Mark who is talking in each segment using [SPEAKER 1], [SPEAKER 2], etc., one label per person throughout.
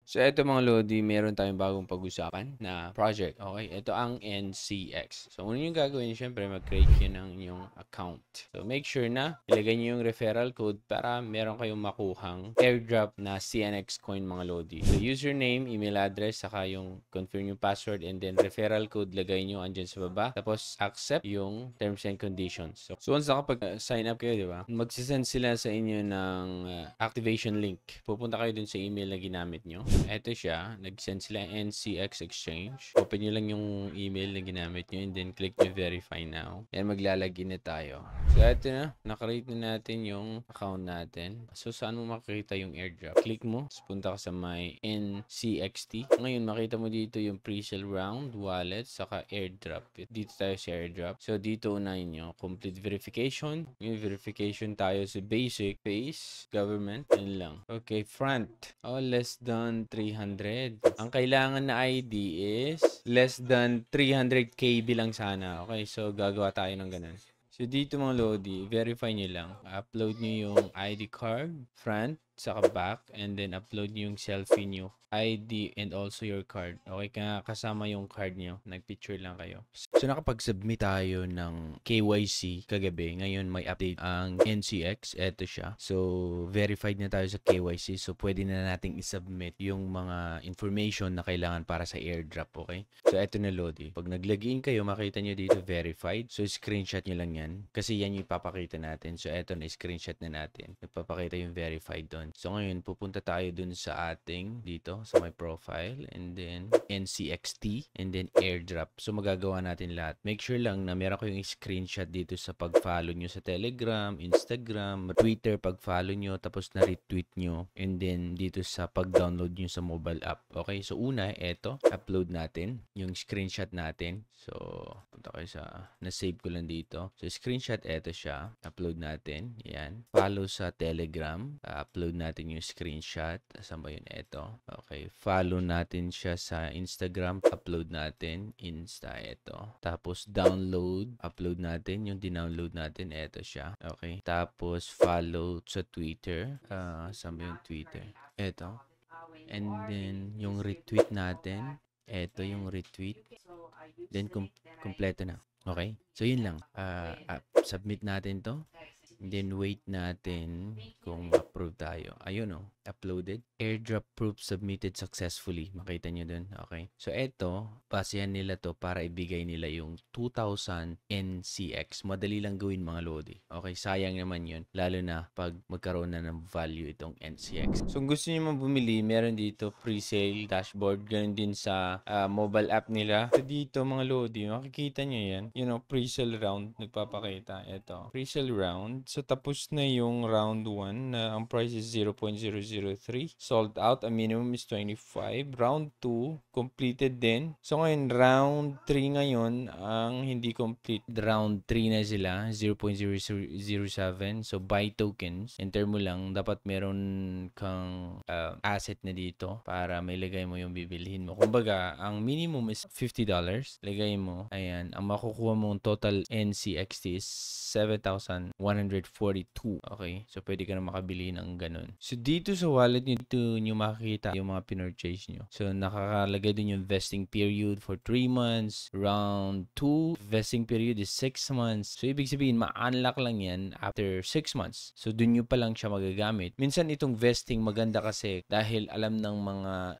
[SPEAKER 1] So, eto mga Lodi, meron tayong bagong pag-usapan na project. Okay, ito ang NCX. So, una yung gagawin, syempre, mag-create kayo ng inyong account. So, make sure na ilagay nyo yung referral code para meron kayong makuhang airdrop na CNX coin mga Lodi. So, username, email address, saka yung confirm yung password, and then referral code, lagay nyo andyan sa baba. Tapos, accept yung terms and conditions. So once nakapag-sign up kayo, di ba? Magsisend sila sa inyo ng activation link. Pupunta kayo dun sa email na ginamit nyo. Eto siya, nag-send sila NCX Exchange. Open nyo lang yung email na ginamit nyo and then click nyo verify now. Yan, maglalagin na tayo. So, eto na, nakarate na natin yung account natin. So, saan mo makikita yung airdrop? Click mo, tapos punta ka sa my NCXT. Ngayon, makita mo dito yung pre-sale round, wallet, saka airdrop. Dito tayo sa airdrop. So, dito unahin nyo, complete verification. Yung verification tayo sa basic, face, government, yun lang. Okay, front. Oh, less than 300. Ang kailangan na ID is less than 300 KB lang sana. Okay, so gagawa tayo ng ganun. So dito mga Lodi, verify nyo lang. Upload nyo yung ID card, front, saka back, and then upload nyo yung selfie nyo, ID, and also your card. Okay, kasama yung card nyo. Nagpicture lang kayo. So nakapag-submit tayo ng KYC kagabi. Ngayon may update ang NCX. Eto siya. So verified na tayo sa KYC. So pwede na nating isubmit yung mga information na kailangan para sa airdrop. Okay? So eto na Lodi. Pag nag-login kayo, makita nyo dito verified. So screenshot nyo lang yan. Kasi yan yung ipapakita natin. So eto na, screenshot na natin. Nagpapakita yung verified doon. So ngayon, pupunta tayo dun sa ating dito, sa my profile, and then NCXT, and then airdrop. So magagawa natin lahat. Make sure lang na meron kayong screenshot dito sa pag-follow nyo sa Telegram, Instagram, Twitter, pag-follow nyo, tapos na-retweet nyo, and then dito sa pag-download nyo sa mobile app. Okay, so una, eto, upload natin yung screenshot natin. So, punta kayo sa, na-save ko lang dito. So, screenshot, eto siya. Upload natin. Yan. Follow sa Telegram. Upload natin yung screenshot. Saan ba yun? Eto. Okay. Follow natin siya sa Instagram. Upload natin. Insta. Eto. Tapos, download. Upload natin. Yung dinownload natin. Eto siya. Okay. Tapos, follow sa Twitter. Saan ba yung Twitter? Eto. And then, yung retweet natin. Eto yung retweet. Then, kompleto na. Okay? So, yun lang. Submit natin to. And then, wait natin kung approve tayo. Ayun o. Uploaded. Airdrop proof submitted successfully. Makita nyo dun. Okay? So, eto, basehan nila to para ibigay nila yung 2,000 NCX. Madali lang gawin mga Lodi. Okay? Sayang naman yun. Lalo na pag magkaroon na ng value itong NCX. So, kung gusto nyo man bumili, meron dito pre-sale dashboard. Ganun din sa mobile app nila. So, dito mga Lodi, makikita nyo yan. You know, pre-sale round. Nagpapakita. Ito. Pre-sale round. So, tapos na yung round 1 na ang price is 0.003. Sold out. A minimum is 25. Round 2, completed din. So, ngayon, round 3 ngayon, ang hindi complete. Round 3 na sila. 0.007. So, buy tokens. Enter mo lang. Dapat meron kang asset na dito para may lagay mo yung bibilihin mo. Kumbaga, ang minimum is $50. Lagay mo. Ayan. Ang makukuha mong total NCXT is 7,142. Okay? So, pwede ka na makabili ng ganun. So, dito sa wallet nyo makikita yung mga pinurchase nyo. So, nakakalagay din yung vesting period for 3 months. Round 2, vesting period is 6 months. So, ibig sabihin, ma-unlock lang yan after 6 months. So, dun nyo pa lang siya magagamit. Minsan, itong vesting maganda kasi dahil alam ng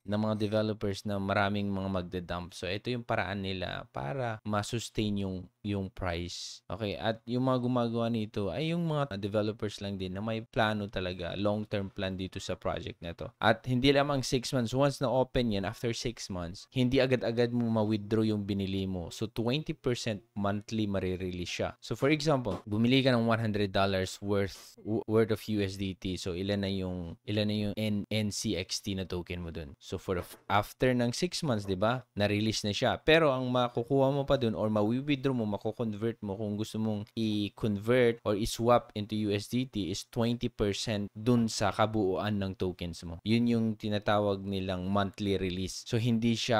[SPEAKER 1] mga developers na maraming mga magdadump. So, ito yung paraan nila para ma-sustain yung price. Okay? At yung mga gumagawa nito ay yung mga developers lang din na may plano talaga, long-term plan dito sa project na to. At hindi lamang 6 months. Once na open yan, after 6 months, hindi agad-agad mo ma-withdraw yung binili mo. So, 20% monthly marirelease siya. So, for example, bumili ka ng $100 worth of USDT. So, ilan na yung NCXT na token mo dun. So, after ng 6 months, di ba, na-release na siya. Pero, ang makukuha mo pa dun or ma-withdraw mo, mako-convert mo kung gusto mong i-convert or i-swap into USDT is 20% dun sa kabuuan ng tokens mo. Yun yung tinatawag nilang monthly release. So, hindi siya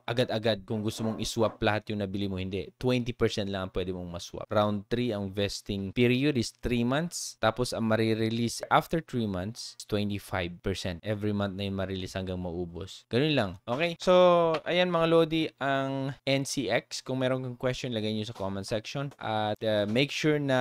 [SPEAKER 1] agad-agad kung gusto mong iswap lahat yung nabili mo. Hindi. 20% lang ang pwede mong maswap. Round 3, ang vesting period is 3 months. Tapos, ang marirelease after 3 months is 25%. Every month na yung marirelease hanggang maubos. Ganun lang. Okay? So, ayan mga Lodi, ang NCX. Kung meron kang question, lagay nyo sa comment section. At make sure na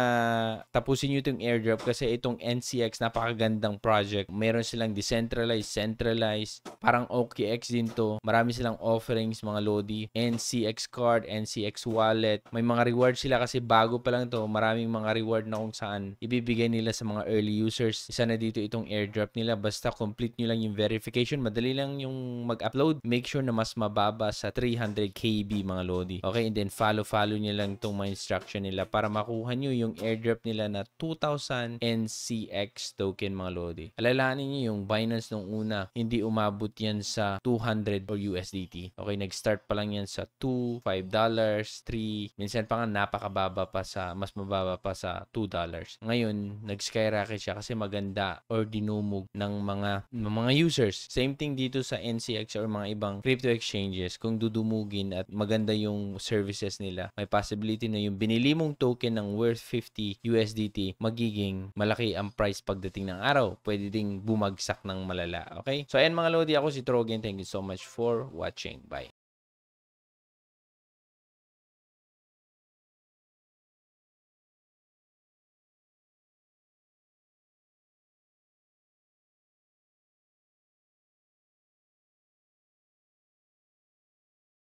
[SPEAKER 1] tapusin nyo itong airdrop kasi itong NCX, napakagandang project. Meron silang decentralized, centralized, parang OKX din to. Marami silang offerings mga Lodi. NCX card, NCX wallet. May mga rewards sila kasi bago pa lang to. Maraming mga reward na kung saan ibibigay nila sa mga early users. Isa na dito itong airdrop nila. Basta complete nyo lang yung verification. Madali lang yung mag-upload. Make sure na mas mababa sa 300 KB mga Lodi. Okay, and then follow nyo lang itong mga instruction nila para makuha nyo yung airdrop nila na 2,000 NCX token mga Lodi. Alalahanin nyo yung Binance nung una, hindi umabot yan sa 200 or USDT. Okay, nag-start pa lang yan sa $2, $5, $3. Minsan pa nga napakababa pa sa, mas mababa pa sa $2. Ngayon, nag-skyrocket siya kasi maganda or dinumog ng mga users. Same thing dito sa NCX or mga ibang crypto exchanges. Kung dudumugin at maganda yung services nila, may possibility na yung binili mong token ng worth 50 USDT, magiging malaki ang price pagdating ng araw. Pwede ding bumagsak ng malala. Okay? So, ayan mga Lodi, ako si Trogen. Thank you so much for watching. Bye.